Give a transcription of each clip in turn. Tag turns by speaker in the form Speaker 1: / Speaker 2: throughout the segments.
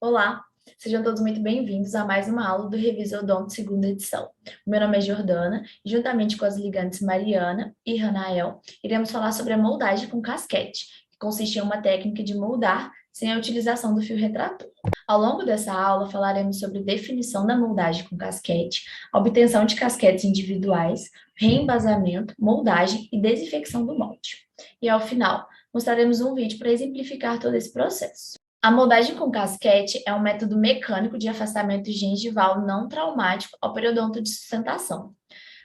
Speaker 1: Olá, sejam todos muito bem-vindos a mais uma aula do Revisa Odonto, segunda edição. O meu nome é Jordana e, juntamente com as ligantes Mariana e Ranael, iremos falar sobre a moldagem com casquete, que consiste em uma técnica de moldar sem a utilização do fio retrator. Ao longo dessa aula, falaremos sobre definição da moldagem com casquete, a obtenção de casquetes individuais, reembasamento, moldagem e desinfecção do molde. E, ao final, mostraremos um vídeo para exemplificar todo esse processo. A moldagem com casquete é um método mecânico de afastamento gengival não traumático ao periodonto de sustentação.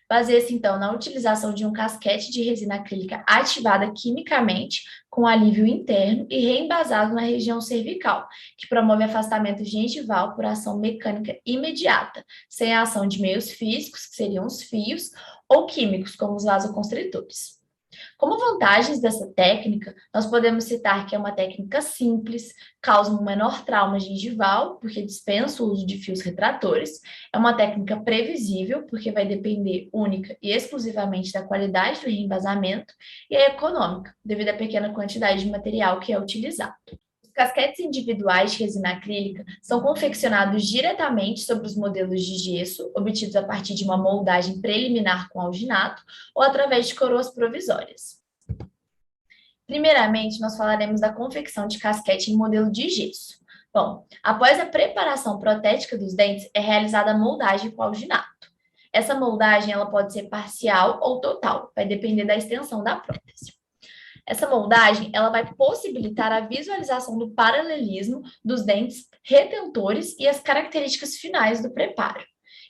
Speaker 1: Baseia-se, então, na utilização de um casquete de resina acrílica ativada quimicamente, com alívio interno e reembasado na região cervical, que promove afastamento gengival por ação mecânica imediata, sem a ação de meios físicos, que seriam os fios, ou químicos, como os vasoconstritores. Como vantagens dessa técnica, nós podemos citar que é uma técnica simples, causa um menor trauma gengival, porque dispensa o uso de fios retratores, é uma técnica previsível, porque vai depender única e exclusivamente da qualidade do reembasamento, e é econômica, devido à pequena quantidade de material que é utilizado. Casquetes individuais de resina acrílica são confeccionados diretamente sobre os modelos de gesso, obtidos a partir de uma moldagem preliminar com alginato ou através de coroas provisórias. Primeiramente, nós falaremos da confecção de casquete em modelo de gesso. Bom, após a preparação protética dos dentes, é realizada a moldagem com alginato. Essa moldagem ela pode ser parcial ou total, vai depender da extensão da prótese. Essa moldagem ela vai possibilitar a visualização do paralelismo dos dentes retentores e as características finais do preparo.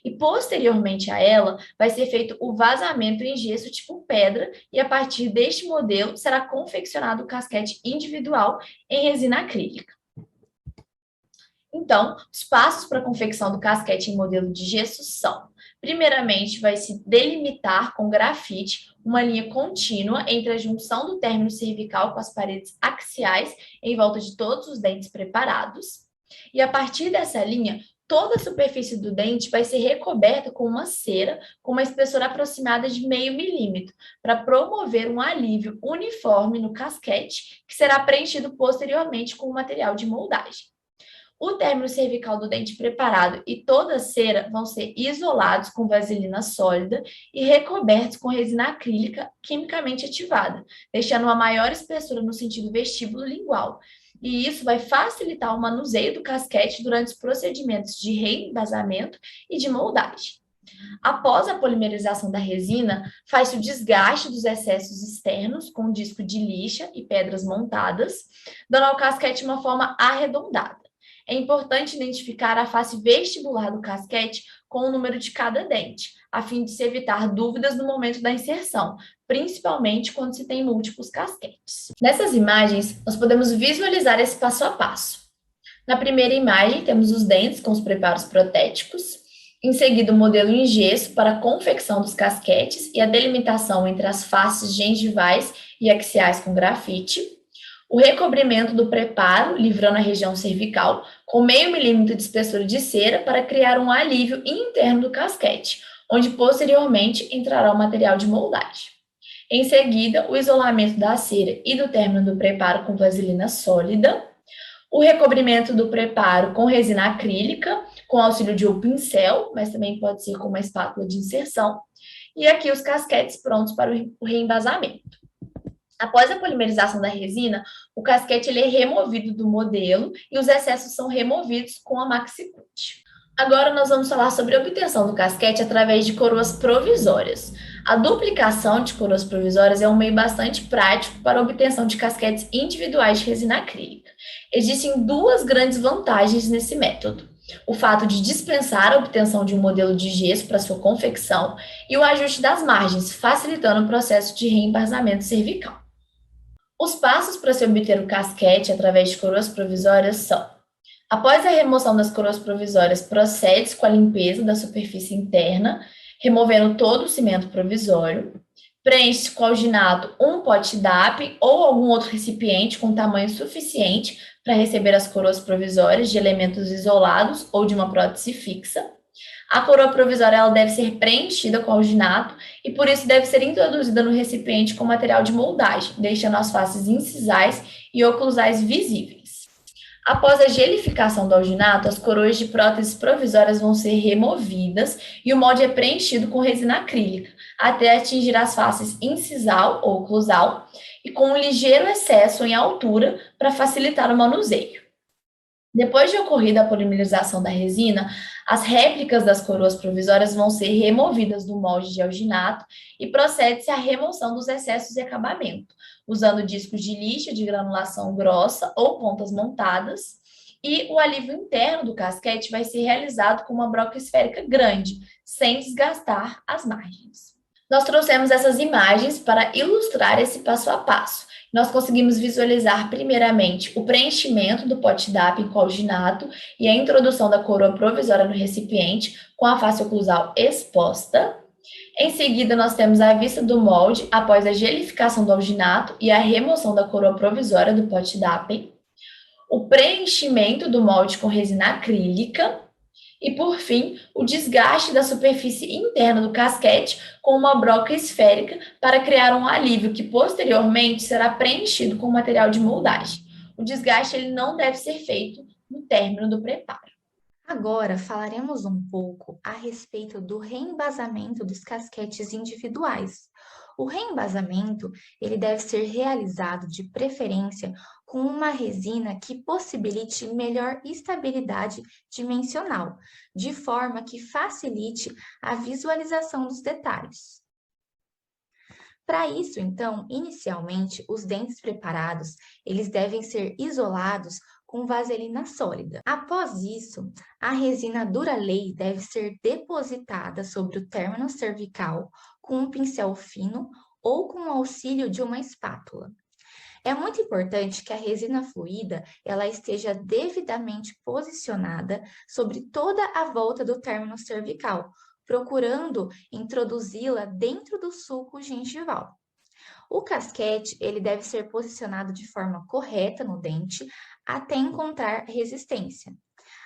Speaker 1: E posteriormente a ela, vai ser feito o vazamento em gesso tipo pedra, e a partir deste modelo será confeccionado o casquete individual em resina acrílica. Então, os passos para a confecção do casquete em modelo de gesso são: primeiramente, vai se delimitar com grafite uma linha contínua entre a junção do término cervical com as paredes axiais em volta de todos os dentes preparados. E a partir dessa linha, toda a superfície do dente vai ser recoberta com uma cera com uma espessura aproximada de 0,5 milímetro, para promover um alívio uniforme no casquete, que será preenchido posteriormente com o material de moldagem. O término cervical do dente preparado e toda a cera vão ser isolados com vaselina sólida e recobertos com resina acrílica quimicamente ativada, deixando uma maior espessura no sentido vestíbulo-lingual. E isso vai facilitar o manuseio do casquete durante os procedimentos de reembasamento e de moldagem. Após a polimerização da resina, faz-se o desgaste dos excessos externos com disco de lixa e pedras montadas, dando ao casquete uma forma arredondada. É importante identificar a face vestibular do casquete com o número de cada dente, a fim de se evitar dúvidas no momento da inserção, principalmente quando se tem múltiplos casquetes. Nessas imagens, nós podemos visualizar esse passo a passo. Na primeira imagem, temos os dentes com os preparos protéticos, em seguida o modelo em gesso para a confecção dos casquetes e a delimitação entre as faces gengivais e axiais com grafite, o recobrimento do preparo, livrando a região cervical, com 0,5 milímetro de espessura de cera para criar um alívio interno do casquete, onde posteriormente entrará o material de moldagem. Em seguida, o isolamento da cera e do término do preparo com vaselina sólida, o recobrimento do preparo com resina acrílica, com auxílio de um pincel, mas também pode ser com uma espátula de inserção, e aqui os casquetes prontos para o reembasamento. Após a polimerização da resina, o casquete ele é removido do modelo e os excessos são removidos com a Maxi-Cut. Agora nós vamos falar sobre a obtenção do casquete através de coroas provisórias. A duplicação de coroas provisórias é um meio bastante prático para a obtenção de casquetes individuais de resina acrílica. Existem duas grandes vantagens nesse método: o fato de dispensar a obtenção de um modelo de gesso para sua confecção e o ajuste das margens, facilitando o processo de reembasamento cervical. Os passos para se obter o casquete através de coroas provisórias são: após a remoção das coroas provisórias, procede-se com a limpeza da superfície interna, removendo todo o cimento provisório. Preenche-se com alginato um pote DAP ou algum outro recipiente com tamanho suficiente para receber as coroas provisórias de elementos isolados ou de uma prótese fixa. A coroa provisória ela deve ser preenchida com alginato e, por isso, deve ser introduzida no recipiente com material de moldagem, deixando as faces incisais e oclusais visíveis. Após a gelificação do alginato, as coroas de próteses provisórias vão ser removidas e o molde é preenchido com resina acrílica, até atingir as faces incisal ou oclusal e com um ligeiro excesso em altura para facilitar o manuseio. Depois de ocorrida a polimerização da resina, as réplicas das coroas provisórias vão ser removidas do molde de alginato e procede-se à remoção dos excessos de acabamento, usando discos de lixa de granulação grossa ou pontas montadas, e o alívio interno do casquete vai ser realizado com uma broca esférica grande, sem desgastar as margens. Nós trouxemos essas imagens para ilustrar esse passo a passo. Nós conseguimos visualizar, primeiramente, o preenchimento do pote DAP com alginato e a introdução da coroa provisória no recipiente, com a face oclusal exposta. Em seguida, nós temos a vista do molde após a gelificação do alginato e a remoção da coroa provisória do pote DAP. O preenchimento do molde com resina acrílica. E, por fim, o desgaste da superfície interna do casquete com uma broca esférica para criar um alívio que, posteriormente, será preenchido com material de moldagem. O desgaste ele não deve ser feito no término do preparo.
Speaker 2: Agora falaremos um pouco a respeito do reembasamento dos casquetes individuais. O reembasamento, ele deve ser realizado de preferência com uma resina que possibilite melhor estabilidade dimensional, de forma que facilite a visualização dos detalhes. Para isso, então, inicialmente, os dentes preparados, eles devem ser isolados com vaselina sólida. Após isso, a resina Duralay deve ser depositada sobre o término cervical com um pincel fino ou com o auxílio de uma espátula. É muito importante que a resina fluida ela esteja devidamente posicionada sobre toda a volta do término cervical, procurando introduzi-la dentro do sulco gengival. O casquete ele deve ser posicionado de forma correta no dente até encontrar resistência.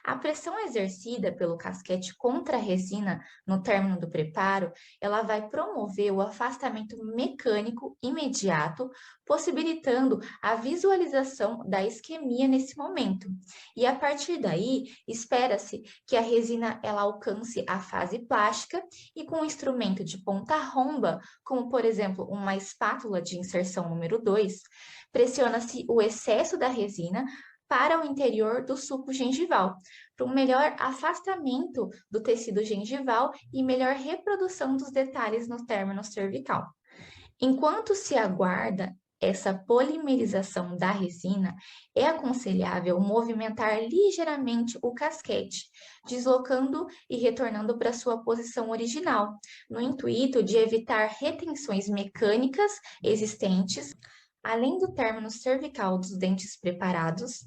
Speaker 2: A pressão exercida pelo casquete contra a resina no término do preparo, ela vai promover o afastamento mecânico imediato, possibilitando a visualização da isquemia nesse momento. E a partir daí, espera-se que a resina ela alcance a fase plástica e com um instrumento de ponta romba, como por exemplo uma espátula de inserção número 2, pressiona-se o excesso da resina para o interior do sulco gengival, para um melhor afastamento do tecido gengival e melhor reprodução dos detalhes no término cervical. Enquanto se aguarda essa polimerização da resina, é aconselhável movimentar ligeiramente o casquete, deslocando e retornando para sua posição original, no intuito de evitar retenções mecânicas existentes, além do término cervical dos dentes preparados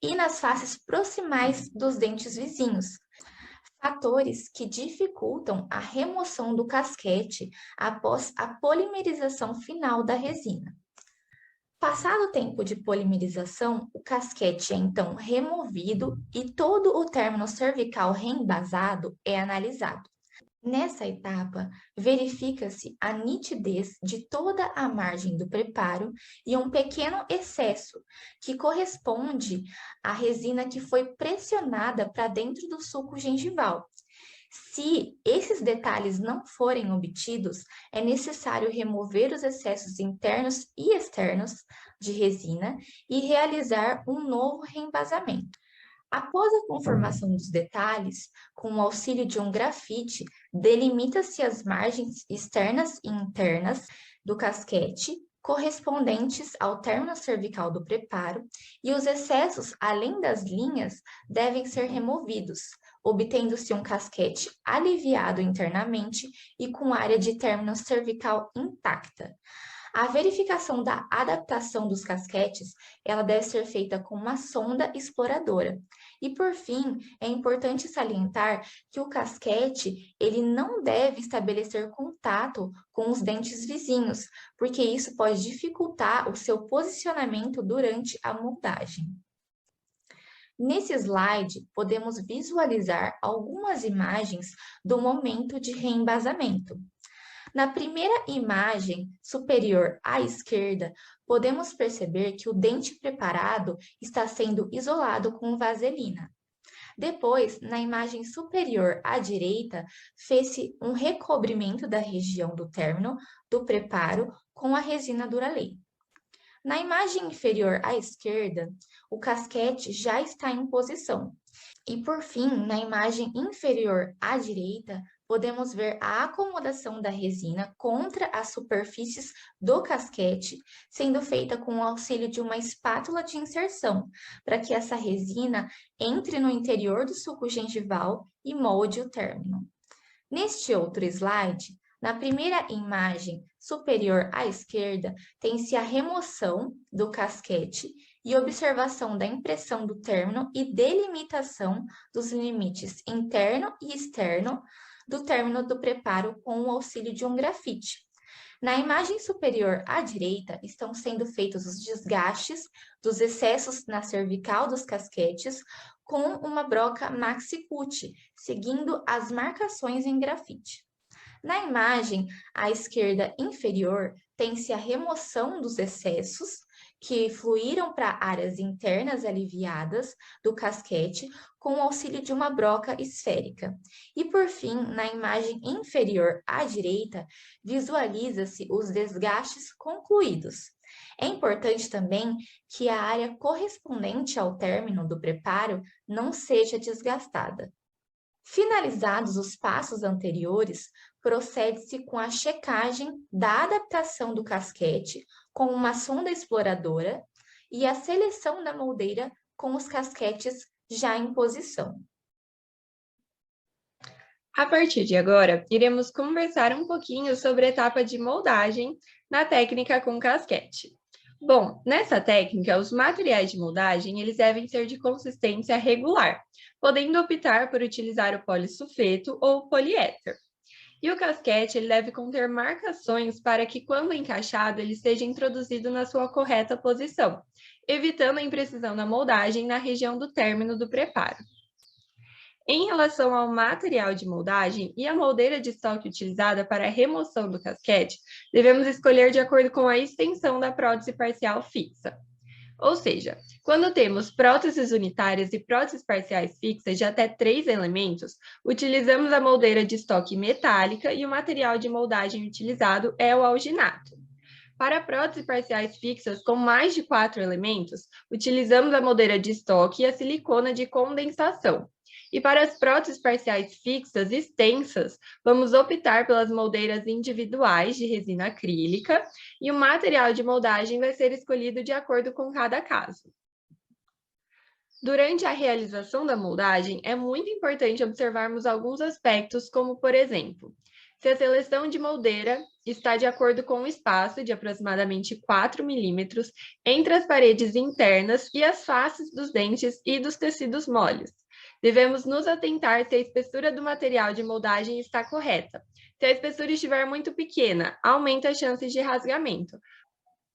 Speaker 2: e nas faces proximais dos dentes vizinhos, fatores que dificultam a remoção do casquete após a polimerização final da resina. Passado o tempo de polimerização, o casquete é então removido e todo o término cervical reembasado é analisado. Nessa etapa, verifica-se a nitidez de toda a margem do preparo e um pequeno excesso, que corresponde à resina que foi pressionada para dentro do suco gengival. Se esses detalhes não forem obtidos, é necessário remover os excessos internos e externos de resina e realizar um novo reembasamento. Após a conformação dos detalhes, com o auxílio de um grafite, delimita-se as margens externas e internas do casquete, correspondentes ao término cervical do preparo, e os excessos, além das linhas, devem ser removidos, obtendo-se um casquete aliviado internamente e com área de término cervical intacta. A verificação da adaptação dos casquetes, ela deve ser feita com uma sonda exploradora. E por fim, é importante salientar que o casquete, ele não deve estabelecer contato com os dentes vizinhos, porque isso pode dificultar o seu posicionamento durante a moldagem. Nesse slide, podemos visualizar algumas imagens do momento de reembasamento. Na primeira imagem superior à esquerda, podemos perceber que o dente preparado está sendo isolado com vaselina. Depois, na imagem superior à direita, fez-se um recobrimento da região do término do preparo com a resina Duralay. Na imagem inferior à esquerda, o casquete já está em posição. E por fim, na imagem inferior à direita, podemos ver a acomodação da resina contra as superfícies do casquete, sendo feita com o auxílio de uma espátula de inserção, para que essa resina entre no interior do suco gengival e molde o término. Neste outro slide, na primeira imagem superior à esquerda, tem-se a remoção do casquete e observação da impressão do término e delimitação dos limites interno e externo do término do preparo com o auxílio de um grafite. Na imagem superior à direita, estão sendo feitos os desgastes dos excessos na cervical dos casquetes com uma broca maxi-cut, seguindo as marcações em grafite. Na imagem à esquerda inferior, tem-se a remoção dos excessos que fluíram para áreas internas aliviadas do casquete com o auxílio de uma broca esférica. E por fim, na imagem inferior à direita, visualiza-se os desgastes concluídos. É importante também que a área correspondente ao término do preparo não seja desgastada. Finalizados os passos anteriores, procede-se com a checagem da adaptação do casquete com uma sonda exploradora e a seleção da moldeira com os casquetes já em posição.
Speaker 3: A partir de agora, iremos conversar um pouquinho sobre a etapa de moldagem na técnica com casquete. Bom, nessa técnica, os materiais de moldagem eles devem ser de consistência regular, podendo optar por utilizar o polissulfeto ou o poliéster. E o casquete ele deve conter marcações para que, quando encaixado, ele seja introduzido na sua correta posição, evitando a imprecisão da moldagem na região do término do preparo. Em relação ao material de moldagem e a moldeira de estoque utilizada para a remoção do casquete, devemos escolher de acordo com a extensão da prótese parcial fixa. Ou seja, quando temos próteses unitárias e próteses parciais fixas de até 3 elementos, utilizamos a moldeira de estoque metálica e o material de moldagem utilizado é o alginato. Para próteses parciais fixas com mais de 4 elementos, utilizamos a moldeira de estoque e a silicona de condensação. E para as próteses parciais fixas extensas, vamos optar pelas moldeiras individuais de resina acrílica e o material de moldagem vai ser escolhido de acordo com cada caso. Durante a realização da moldagem, é muito importante observarmos alguns aspectos, como, por exemplo, se a seleção de moldeira está de acordo com o espaço de aproximadamente 4 milímetros entre as paredes internas e as faces dos dentes e dos tecidos moles. Devemos nos atentar se a espessura do material de moldagem está correta. Se a espessura estiver muito pequena, aumenta as chances de rasgamento.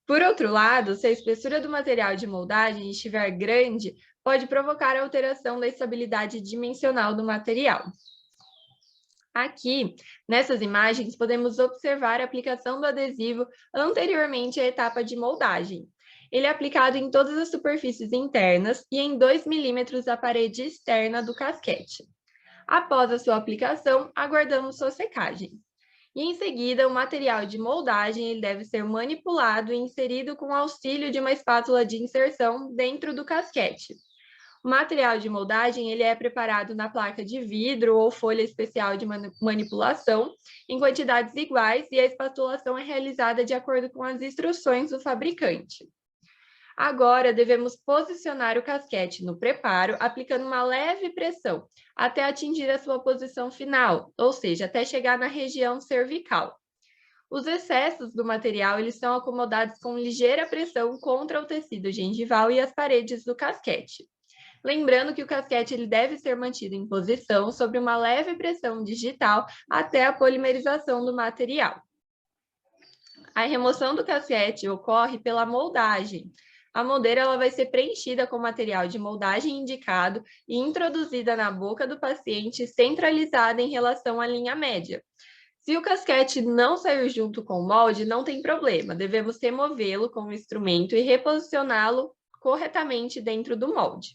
Speaker 3: Por outro lado, se a espessura do material de moldagem estiver grande, pode provocar alteração da estabilidade dimensional do material. Aqui, nessas imagens, podemos observar a aplicação do adesivo anteriormente à etapa de moldagem. Ele é aplicado em todas as superfícies internas e em 2 milímetros da parede externa do casquete. Após a sua aplicação, aguardamos sua secagem. E em seguida, o material de moldagem ele deve ser manipulado e inserido com o auxílio de uma espátula de inserção dentro do casquete. O material de moldagem ele é preparado na placa de vidro ou folha especial de manipulação em quantidades iguais e a espatulação é realizada de acordo com as instruções do fabricante. Agora, devemos posicionar o casquete no preparo, aplicando uma leve pressão, até atingir a sua posição final, ou seja, até chegar na região cervical. Os excessos do material eles são acomodados com ligeira pressão contra o tecido gengival e as paredes do casquete. Lembrando que o casquete ele deve ser mantido em posição sobre uma leve pressão digital até a polimerização do material. A remoção do casquete ocorre pela moldagem. A moldeira ela vai ser preenchida com material de moldagem indicado e introduzida na boca do paciente centralizada em relação à linha média. Se o casquete não sair junto com o molde, não tem problema, devemos removê-lo com o instrumento e reposicioná-lo corretamente dentro do molde.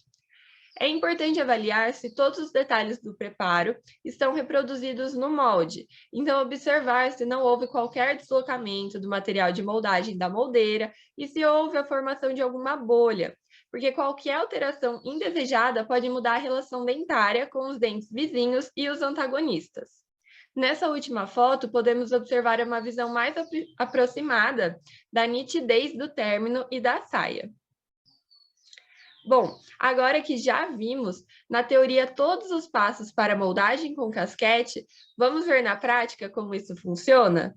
Speaker 3: É importante avaliar se todos os detalhes do preparo estão reproduzidos no molde, então observar se não houve qualquer deslocamento do material de moldagem da moldeira e se houve a formação de alguma bolha, porque qualquer alteração indesejada pode mudar a relação dentária com os dentes vizinhos e os antagonistas. Nessa última foto, podemos observar uma visão mais aproximada da nitidez do término e da saia. Bom, agora que já vimos na teoria todos os passos para moldagem com casquete, vamos ver na prática como isso funciona?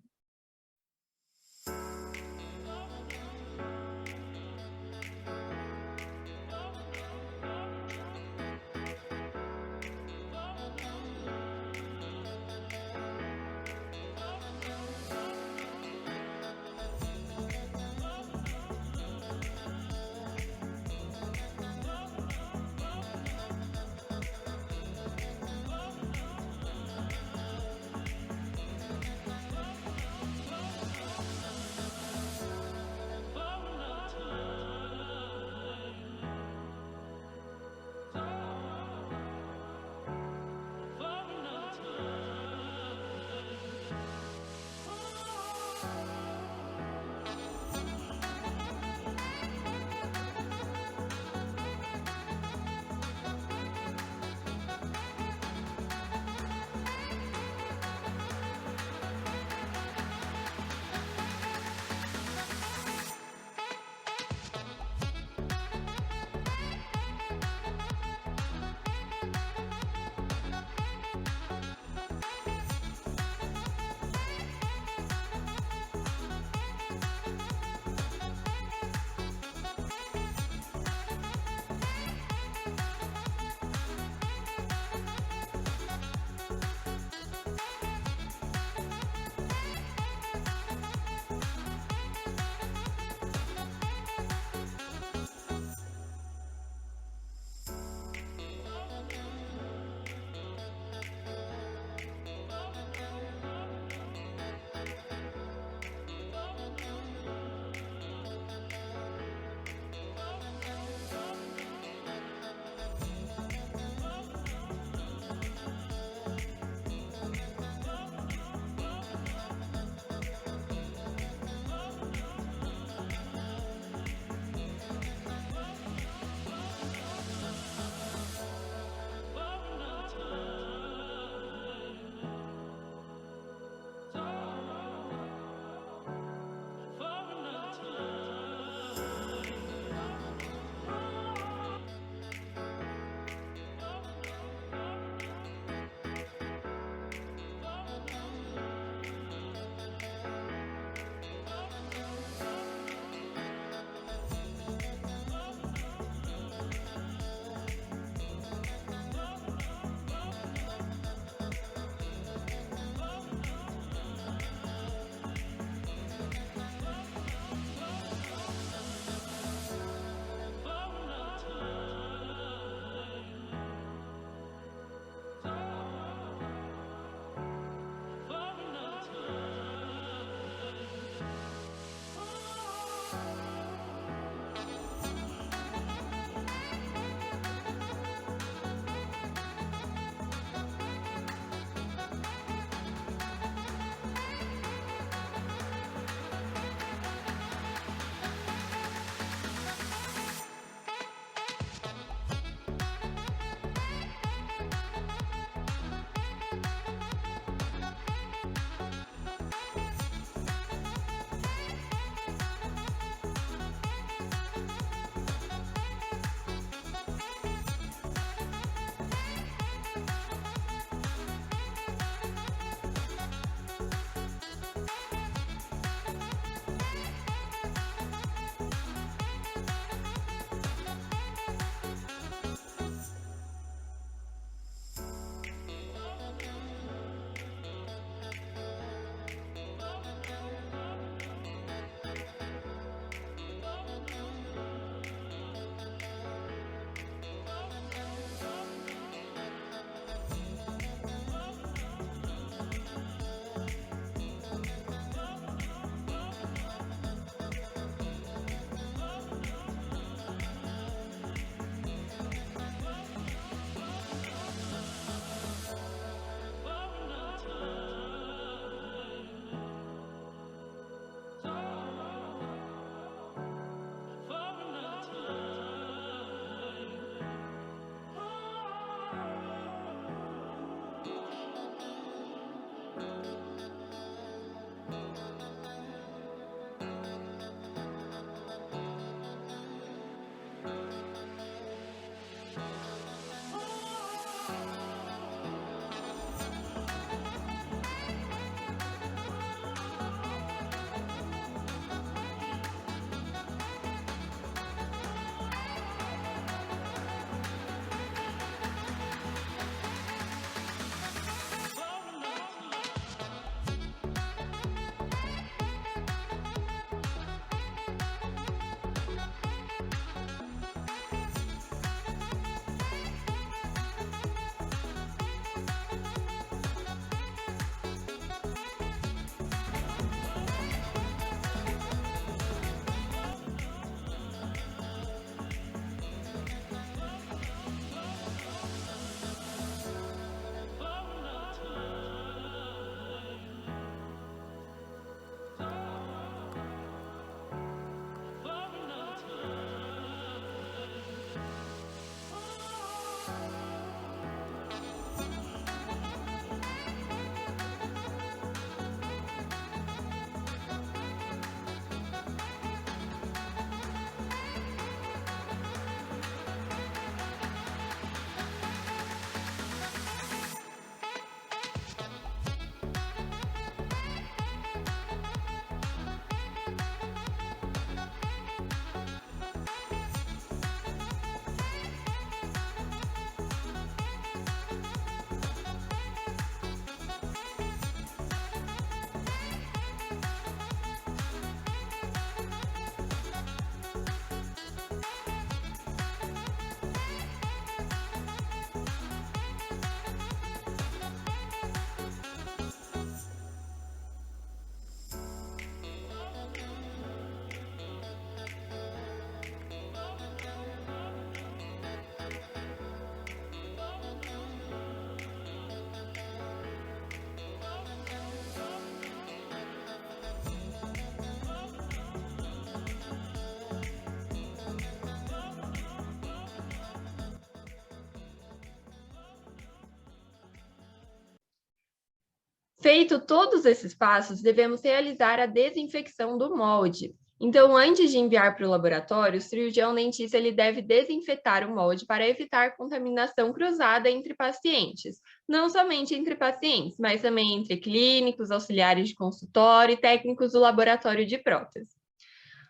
Speaker 3: Feito todos esses passos, devemos realizar a desinfecção do molde. Então, antes de enviar para o laboratório, o cirurgião dentista ele deve desinfetar o molde para evitar contaminação cruzada entre pacientes. Não somente entre pacientes, mas também entre clínicos, auxiliares de consultório e técnicos do laboratório de prótese.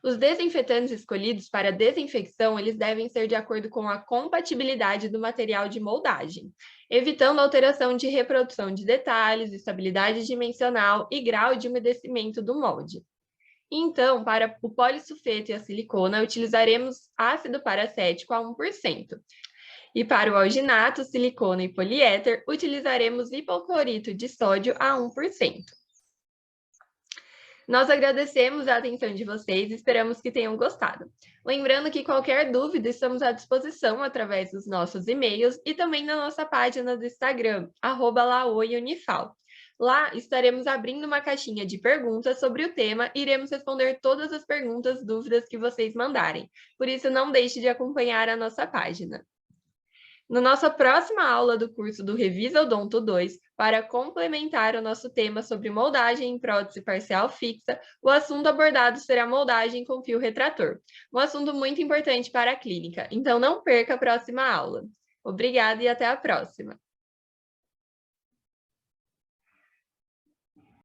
Speaker 3: Os desinfetantes escolhidos para desinfecção, eles devem ser de acordo com a compatibilidade do material de moldagem, evitando alteração de reprodução de detalhes, estabilidade dimensional e grau de umedecimento do molde. Então, para o polissulfeto e a silicona, utilizaremos ácido paracético a 1%. E para o alginato, silicona e poliéter, utilizaremos hipoclorito de sódio a 1%. Nós agradecemos a atenção de vocês e esperamos que tenham gostado. Lembrando que qualquer dúvida, estamos à disposição através dos nossos e-mails e também na nossa página do Instagram, @laoiunifal. Lá estaremos abrindo uma caixinha de perguntas sobre o tema e iremos responder todas as perguntas, dúvidas que vocês mandarem. Por isso, não deixe de acompanhar a nossa página. Na nossa próxima aula do curso do Revisa Odonto 2, para complementar o nosso tema sobre moldagem em prótese parcial fixa, o assunto abordado será moldagem com fio retrator, um assunto muito importante para a clínica, então não perca a próxima aula. Obrigada e até a próxima!